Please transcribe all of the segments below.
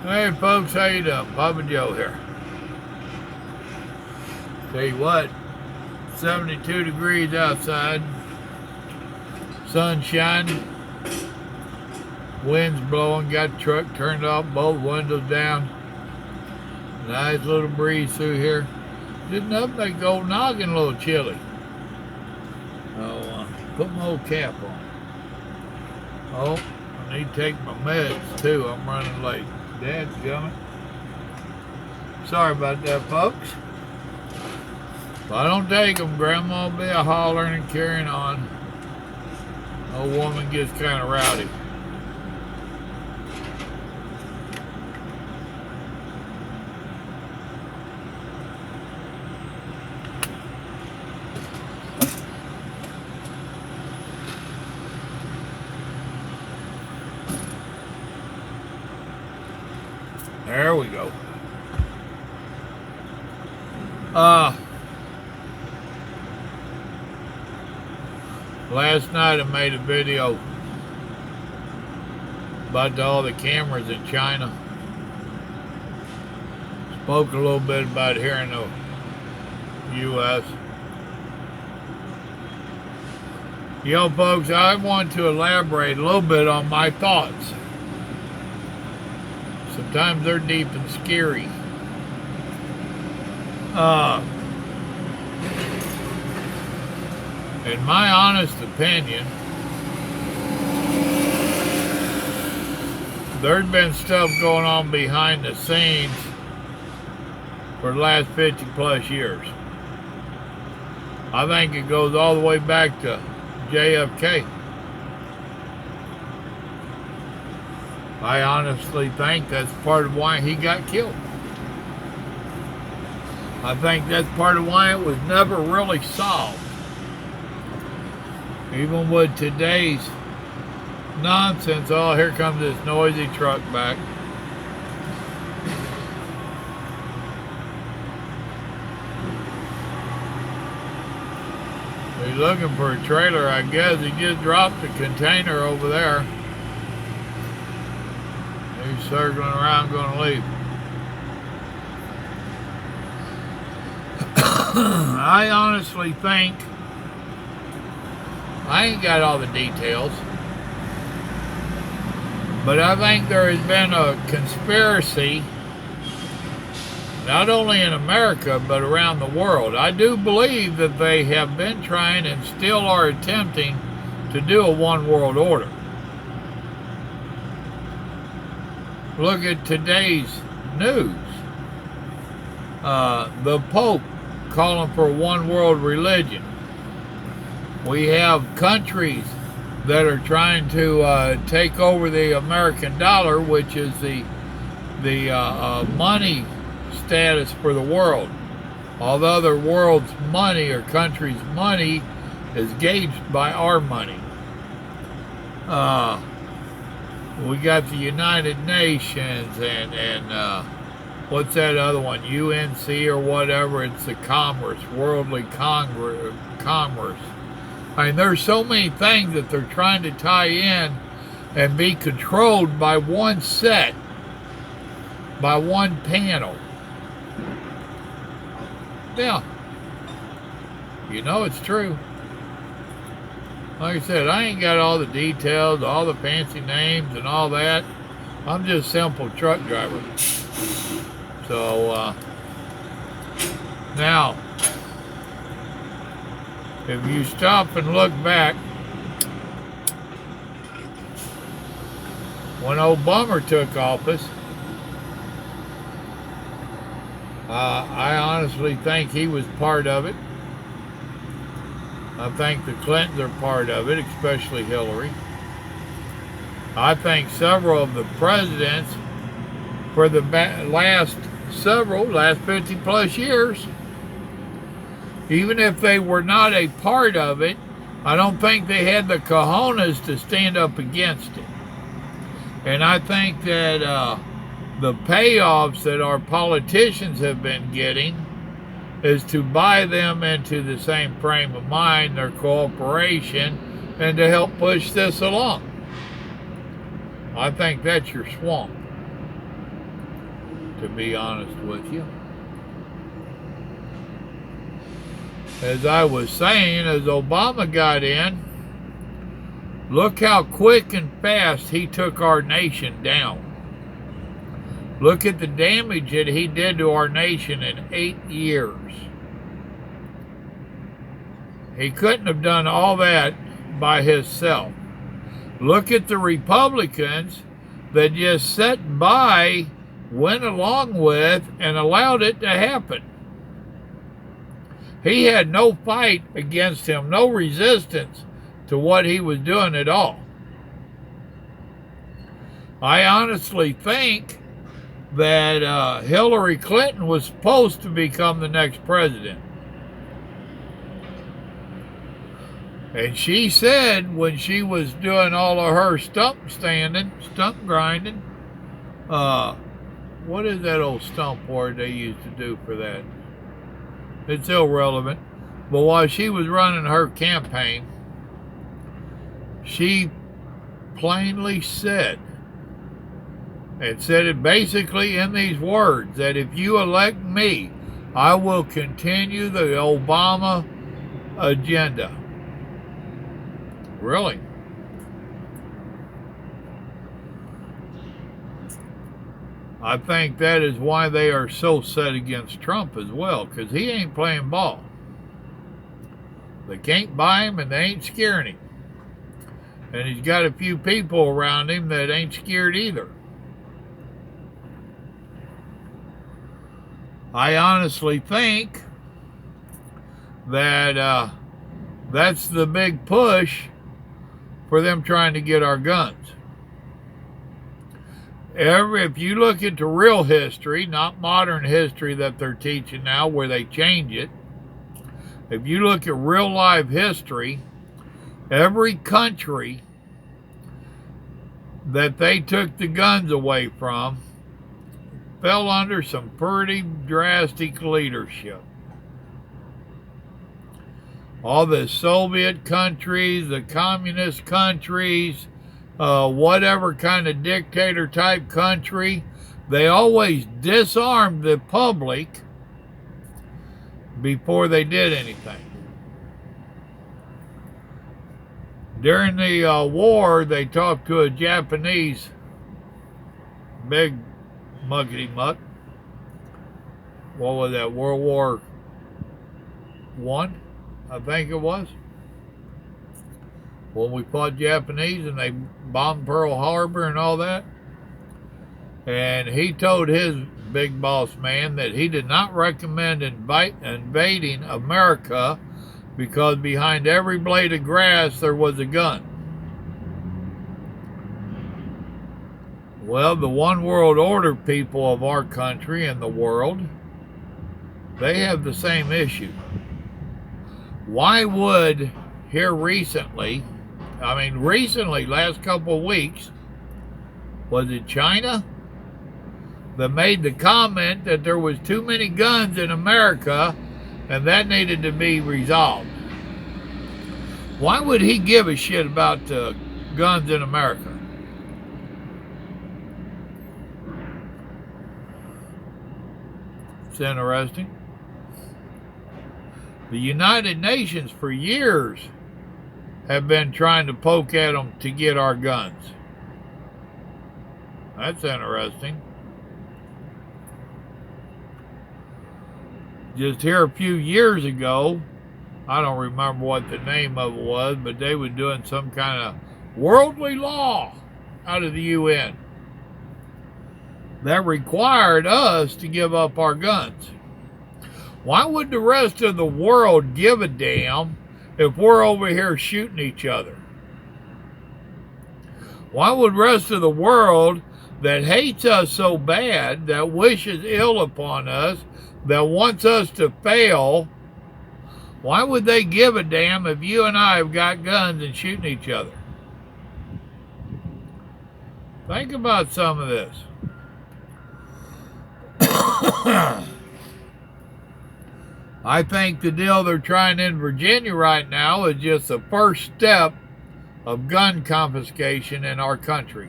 Hey folks, how you doing? Papa Joe here. Tell you what, 72 degrees outside, sun shining, wind's blowing, got the truck turned off, both windows down. Nice little breeze through here. Didn't up that gold noggin a little chilly. So put my old cap on. Oh, I need to take my meds too. I'm running late. Dad's coming. Sorry about that, folks. If I don't take them, Grandma will be a hollering and carrying on. Old woman gets kind of rowdy. There we go. Last night I made a video about all the cameras in China. Spoke a little bit about here in the U.S. You know, folks, I want to elaborate a little bit on my thoughts. Sometimes they're deep and scary. In my honest opinion, there's been stuff going on behind the scenes for the last 50 plus years. I think it goes all the way back to JFK. I honestly think that's part of why he got killed. I think that's part of why it was never really solved. Even with today's nonsense, oh, here comes this noisy truck back. He's looking for a trailer, I guess. He just dropped the container over there. He's circling around, going to leave. I honestly think, I ain't got all the details, but I think there has been a conspiracy, not only in America, but around the world. I do believe that they have been trying and still are attempting to do a one world order. Look at today's news. The Pope calling for one world religion. We have countries that are trying to take over the American dollar, which is the money status for the world. All the other world's money or countries' money is gauged by our money. We got the United Nations and what's that other one? UNC or whatever. It's the commerce, worldly commerce. I mean, there's so many things that they're trying to tie in and be controlled by one set, by one panel. Yeah, you know it's true. Like I said, I ain't got all the details, all the fancy names and all that. I'm just a simple truck driver. So, now, if you stop and look back, when Obama took office, I honestly think he was part of it. I think the Clintons are part of it, especially Hillary. I think several of the presidents for the last 50 plus years, even if they were not a part of it, I don't think they had the cojones to stand up against it. And I think that the payoffs that our politicians have been getting is to buy them into the same frame of mind, their cooperation, and to help push this along. I think that's your swamp. to be honest with you. As I was saying, as Obama got in, look how quick and fast he took our nation down. Look at the damage that he did to our nation in 8 years. He couldn't have done all that by himself. Look at the Republicans that just sat by, went along with, and allowed it to happen. He had no fight against him, no resistance to what he was doing at all. I honestly think that Hillary Clinton was supposed to become the next president. And she said when she was doing all of her stump grinding, what is that old stump word they used to do for that? It's irrelevant. But while she was running her campaign, she plainly said, and said it basically in these words, that if you elect me, I will continue the Obama agenda. Really? I think that is why they are so set against Trump as well, because he ain't playing ball. They can't buy him and they ain't scaring him. And he's got a few people around him that ain't scared either. I honestly think that that's the big push for them trying to get our guns. If you look into real history, not modern history that they're teaching now where they change it, if you look at real life history, every country that they took the guns away from fell under some pretty drastic leadership. All the Soviet countries, the communist countries, whatever kind of dictator type country, they always disarmed the public before they did anything. During the war, they talked to a Japanese big muckety muck. What was that? World War I think it was. When we fought Japanese and they bombed Pearl Harbor and all that. And he told his big boss man that he did not recommend invading America because behind every blade of grass there was a gun. Well, the one world order people of our country and the world, they have the same issue. Why would here recently, last couple of weeks, was it China that made the comment that there was too many guns in America and that needed to be resolved? Why would he give a shit about guns in America? It's interesting. The United Nations for years have been trying to poke at them to get our guns. That's interesting. Just here a few years ago, I don't remember what the name of it was, but they were doing some kind of worldly law out of the UN that required us to give up our guns. Why would the rest of the world give a damn if we're over here shooting each other? Why would the rest of the world that hates us so bad, that wishes ill upon us, that wants us to fail, why would they give a damn if you and I have got guns and shooting each other? Think about some of this. I think the deal they're trying in Virginia right now is just the first step of gun confiscation in our country.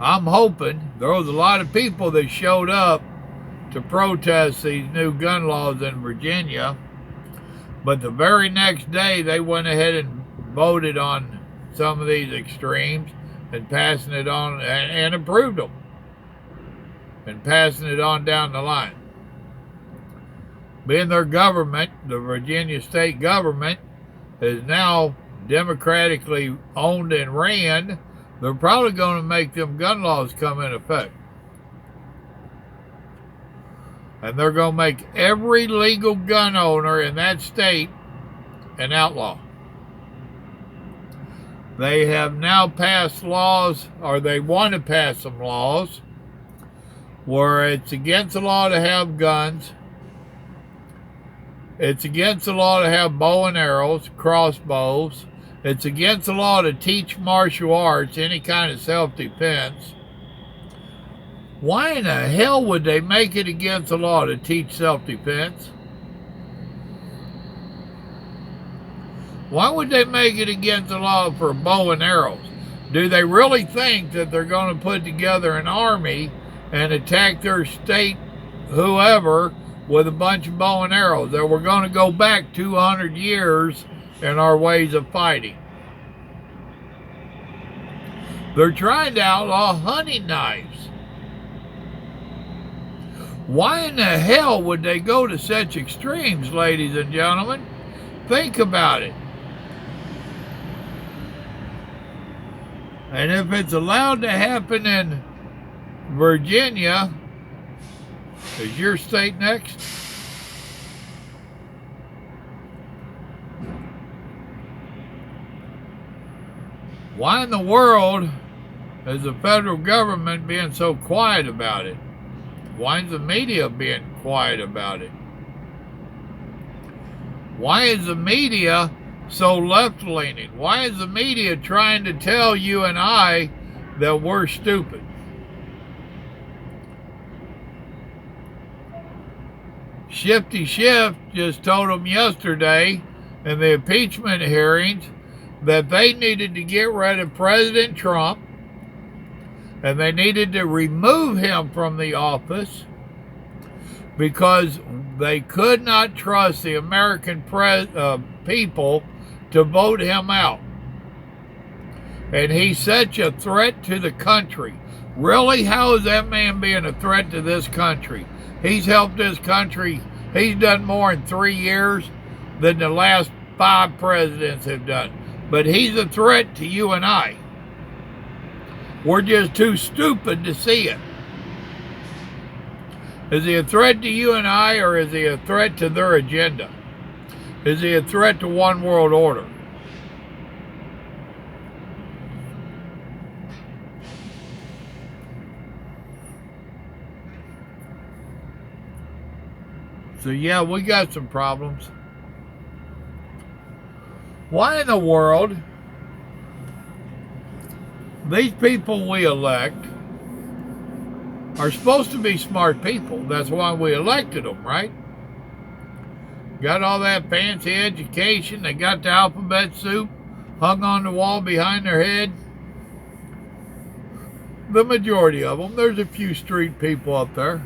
I'm hoping there was a lot of people that showed up to protest these new gun laws in Virginia, but the very next day they went ahead and voted on some of these extremes and passing it on and approved them and passing it on down the line. Being their government, the Virginia state government, is now democratically owned and ran, they're probably going to make them gun laws come in effect. And they're going to make every legal gun owner in that state an outlaw. They have now passed laws, or they want to pass some laws, where it's against the law to have guns. It's against the law to have bow and arrows, crossbows. It's against the law to teach martial arts, any kind of self-defense. Why in the hell would they make it against the law to teach self-defense? Why would they make it against the law for bow and arrows? Do they really think that they're going to put together an army and attack their state, whoever, with a bunch of bow and arrows? That we're going to go back 200 years in our ways of fighting? They're trying to outlaw hunting knives. Why in the hell would they go to such extremes, ladies and gentlemen? Think about it. And if it's allowed to happen in Virginia, is your state next? Why in the world is the federal government being so quiet about it? Why is the media being quiet about it? Why is the media so left-leaning? Why is the media trying to tell you and I that we're stupid? Shifty Schiff just told them yesterday in the impeachment hearings that they needed to get rid of President Trump and they needed to remove him from the office because they could not trust the American people to vote him out. And he's such a threat to the country. Really? How is that man being a threat to this country? He's helped this country. He's done more in 3 years than the last 5 presidents have done. But he's a threat to you and I. We're just too stupid to see it. Is he a threat to you and I, or is he a threat to their agenda? Is he a threat to one world order? So yeah, we got some problems. Why in the world these people we elect are supposed to be smart people? That's why we elected them, right? Got all that fancy education. They got the alphabet soup hung on the wall behind their head. The majority of them. There's a few street people up there.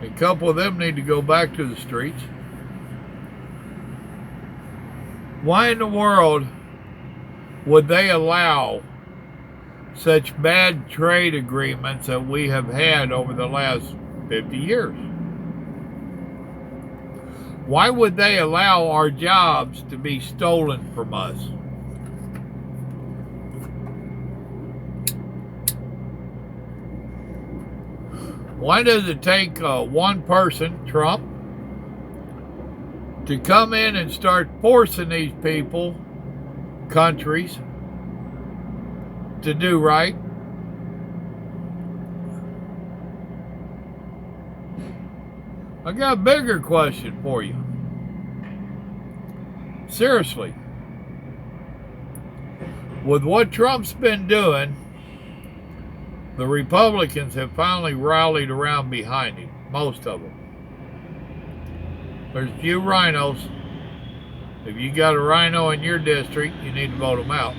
A couple of them need to go back to the streets. Why in the world would they allow such bad trade agreements that we have had over the last 50 years? Why would they allow our jobs to be stolen from us? Why does it take one person, Trump, to come in and start forcing these people, countries, to do right? I got a bigger question for you. Seriously. With what Trump's been doing, the Republicans have finally rallied around behind him. Most of them. There's a few rhinos. If you got a rhino in your district, you need to vote them out.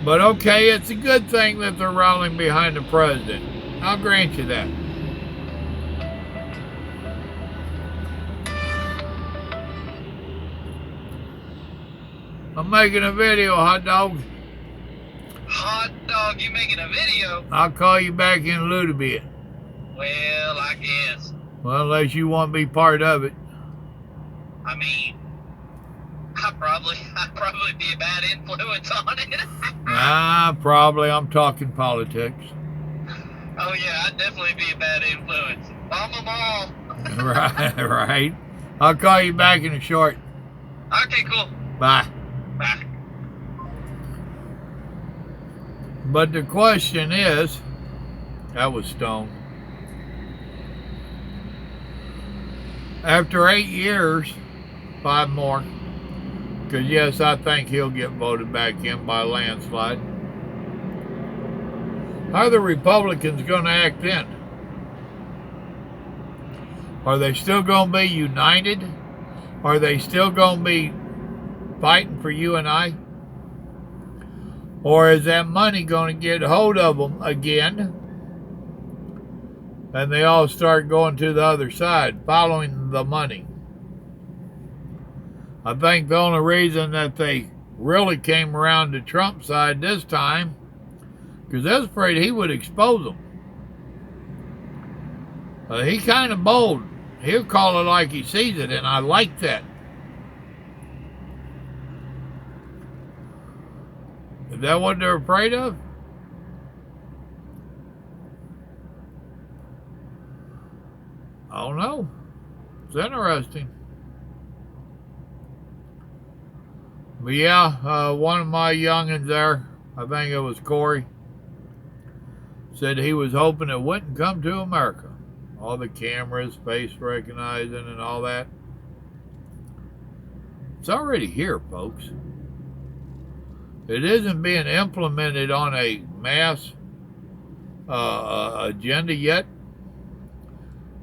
But okay, it's a good thing that they're rallying behind the president. I'll grant you that. I'm making a video, hot dog. Hot dog, you making a video? I'll call you back in a little bit. Well, I guess. Well, unless you want to be part of it. I mean, I'd probably be a bad influence on it. Probably. I'm talking politics. Oh yeah, I'd definitely be a bad influence. Bomb them all. Right. I'll call you back in a short. Okay, cool. Bye. Bye. But the question is, that was Stone. After 8 years, 5 more, because yes, I think he'll get voted back in by a landslide. How are the Republicans going to act then? Are they still going to be united? Are they still going to be fighting for you and I? Or is that money going to get hold of them again? And they all start going to the other side, following the money. I think the only reason that they really came around to Trump's side this time, because I was afraid he would expose them. He kind of bold. He'll call it like he sees it, and I like that. Is that what they're afraid of? I don't know. It's interesting. But yeah, one of my youngins there, I think it was Corey, said he was hoping it wouldn't come to America. All the cameras, face recognizing and all that. It's already here, folks. It isn't being implemented on a mass agenda yet.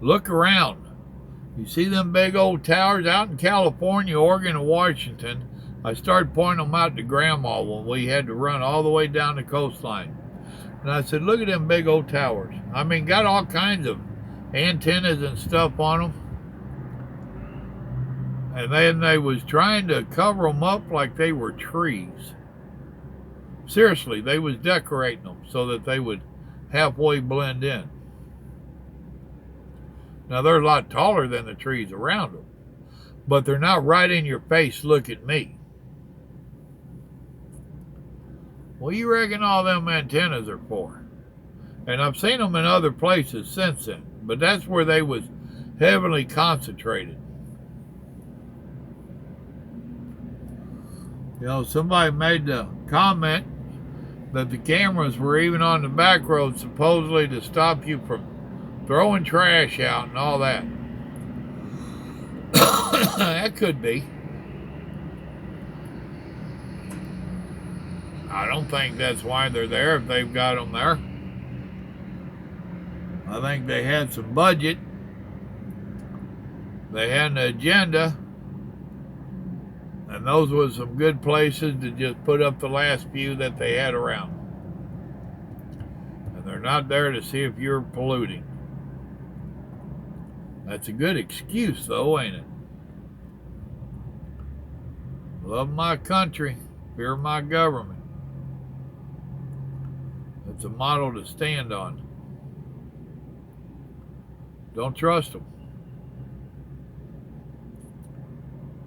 Look around. You see them big old towers out in California, Oregon, and Washington. I started pointing them out to Grandma when we had to run all the way down the coastline. And I said, look at them big old towers. I mean, got all kinds of antennas and stuff on them. And then they was trying to cover them up like they were trees. Seriously, they was decorating them so that they would halfway blend in. Now, they're a lot taller than the trees around them, but they're not right in your face, look at me. What do you reckon all them antennas are for? And I've seen them in other places since then, but that's where they was heavily concentrated. You know, somebody made the comment that the cameras were even on the back road supposedly to stop you from throwing trash out and all that. That could be. I don't think that's why they're there if they've got them there. I think they had some budget. They had an agenda. And those were some good places to just put up the last few that they had around. And they're not there to see if you're polluting. That's a good excuse, though, ain't it? Love my country, fear my government. That's a model to stand on. Don't trust them.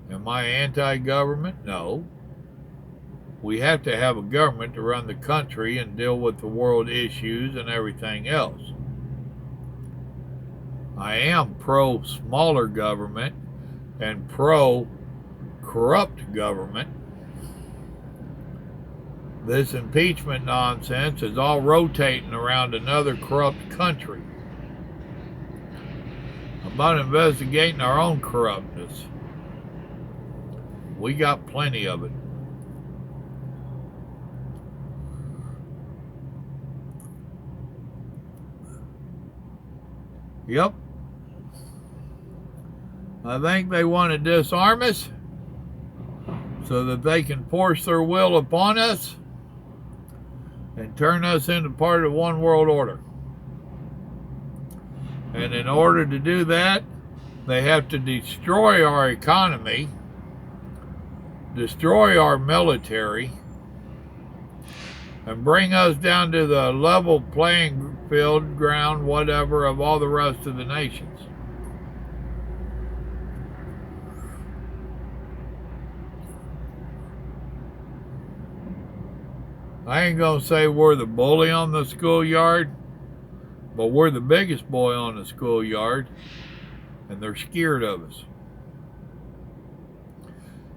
Am I anti-government? No. We have to have a government to run the country and deal with the world issues and everything else. I am pro-smaller government and pro-corrupt government. This impeachment nonsense is all rotating around another corrupt country. How about investigating our own corruptness? We got plenty of it. Yep. I think they want to disarm us so that they can force their will upon us. and turn us into part of one world order. And in order to do that, they have to destroy our economy, destroy our military, and bring us down to the level playing field, ground, whatever, of all the rest of the nations. I ain't gonna say we're the bully on the schoolyard, but we're the biggest boy on the schoolyard, and they're scared of us.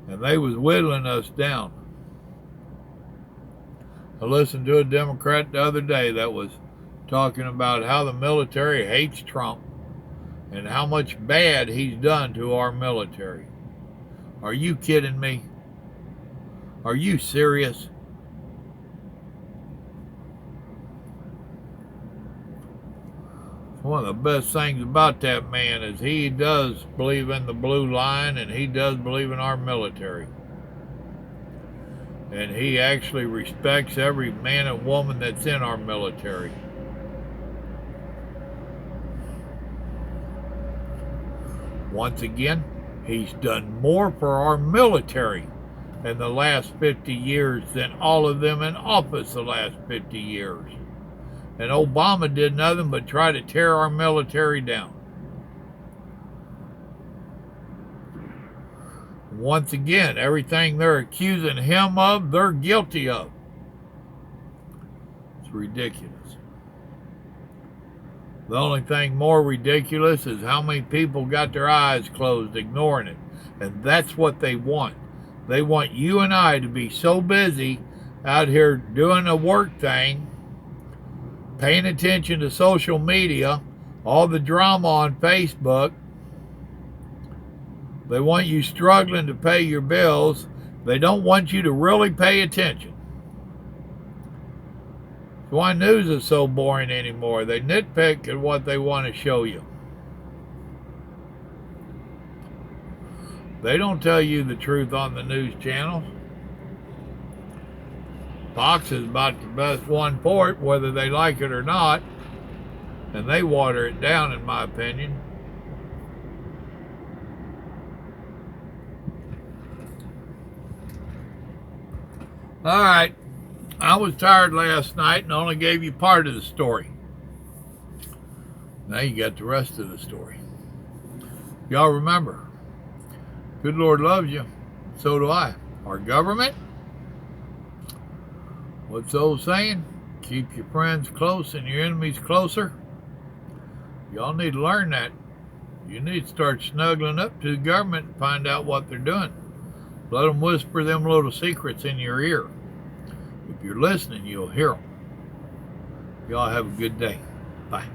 And they was whittling us down. I listened to a Democrat the other day that was talking about how the military hates Trump and how much bad he's done to our military. Are you kidding me? Are you serious? One of the best things about that man is he does believe in the blue line, and he does believe in our military. And he actually respects every man and woman that's in our military. Once again, he's done more for our military in the last 50 years than all of them in office the last 50 years. And Obama did nothing but try to tear our military down. Once again, everything they're accusing him of, they're guilty of. It's ridiculous. The only thing more ridiculous is how many people got their eyes closed ignoring it. And that's what they want. They want you and I to be so busy out here doing a work thing, paying attention to social media, all the drama on Facebook. They want you struggling to pay your bills. They don't want you to really pay attention. That's why news is so boring anymore. They nitpick at what they want to show you. They don't tell you the truth on the news channels. Fox is about the best one for it, whether they like it or not, and they water it down, in my opinion. All right, I was tired last night and only gave you part of the story. Now you got the rest of the story. Y'all remember, good Lord loves you, so do I. Our government, what's the old saying? Keep your friends close and your enemies closer. Y'all need to learn that. You need to start snuggling up to the government and find out what they're doing. Let them whisper them little secrets in your ear. If you're listening, you'll hear them. Y'all have a good day. Bye.